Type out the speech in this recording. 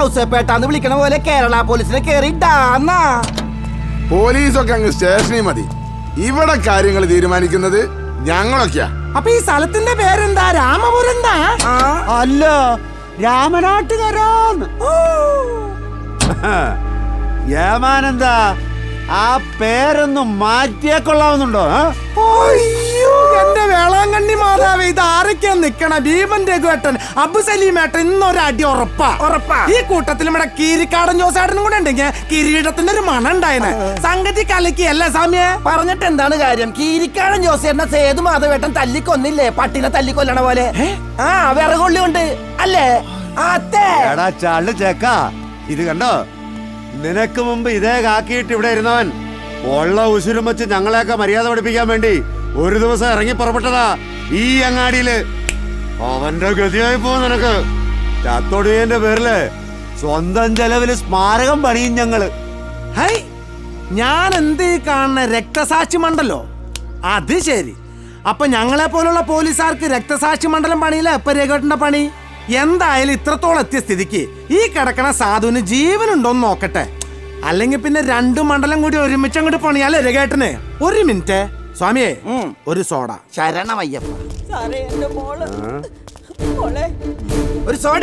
ാന്ന് വിളിക്കണ പോലെ കേരള പോലീസിനെ കേറിട്ടാന്നാ. പോലീസൊക്കെ അങ്ങ് സ്റ്റേഷനിൽ മതി. ഇവിടെ കാര്യങ്ങൾ തീരുമാനിക്കുന്നത് ഞങ്ങളൊക്കെയാ. അപ്പൊ ഈ സ്ഥലത്തിന്റെ പേരെന്താ? രാമപുരം? അല്ല, രാമനാട്ടുകരാന്ന്. ഏമാനെന്താ ആ പേരൊന്നും മാറ്റിയേ കൊള്ളാവുന്നുണ്ടോ? അയ്യോ എന്റെ വേളാങ്കണ്ണി മാതാവേ, ഇത് ആരൊക്കെയാ നിക്കണ? ഭീമൻ രഘുവേട്ടൻ, അബു സലീമേട്ടൻ, ഇന്നൊരടി ഉറപ്പാ. ഈ കൂട്ടത്തിൽ ഇവിടെ കീരിക്കാടൻ ജോസേട്ടനും കൂടെ ഉണ്ടെങ്കിൽ കിരീടത്തിന്റെ ഒരു മണം ഉണ്ടായിന്. സംഗതി കലക്കിയല്ലേ സാമ്യ? പറഞ്ഞിട്ട് എന്താണ് കാര്യം? കീരിക്കാടൻ ജോസേട്ടനെ സേതു മാധവേട്ടൻ തല്ലിക്കൊന്നില്ലേ, പട്ടിനെ തല്ലിക്കൊല്ലണ പോലെ. ആ വിറകൊള്ളി കൊണ്ട് അല്ലേ? എടാ ചള്ളു ചേക്ക, ഇത് കണ്ടോ? നിനക്ക് മുമ്പ് ഇതേ കാക്കിയിട്ട് ഇവിടെ ഇരുന്നവൻ ഉള്ള ഉശുരും വെച്ച് ഞങ്ങളെയൊക്കെ മര്യാദ പഠിപ്പിക്കാൻ വേണ്ടി ഒരു ദിവസം ഇറങ്ങി പുറപ്പെട്ടതാ ഈ അങ്ങാടിയില്. അവന്റെ ഗതിയായി പോകും നിനക്ക്. ചത്തൊടിയന്റെ പേരില് സ്വന്തം ചെലവില് സ്മാരകം പണിയും ഞങ്ങള്. ഹൈ, ഞാൻ എന്ത് കാണുന്ന രക്തസാക്ഷി മണ്ഡലോ? അത് ശരി. അപ്പൊ ഞങ്ങളെ പോലുള്ള പോലീസുകാർക്ക് രക്തസാക്ഷി മണ്ഡലം പണിയില്ല ഇപ്പൊ രഘുവേട്ടന്റെ പണി. എന്തായാലും ഇത്രത്തോളം എത്തിയ സ്ഥിതിക്ക് ഈ കിടക്കണ സാധുവിന് ജീവനുണ്ടോന്ന് നോക്കട്ടെ. അല്ലെങ്കിൽ പിന്നെ 2 മണ്ഡലം കൂടി ഒരുമിച്ച് അങ്ങോട്ട് പണിയാലേ രഘുവേട്ടന്. ഒരു മിനിറ്റ് സ്വാമിയെ, ഒരു സോഡ. ശരണമയ്യപ്പ. സാറേ, എന്റെ മോള് ഒരു സോഡ.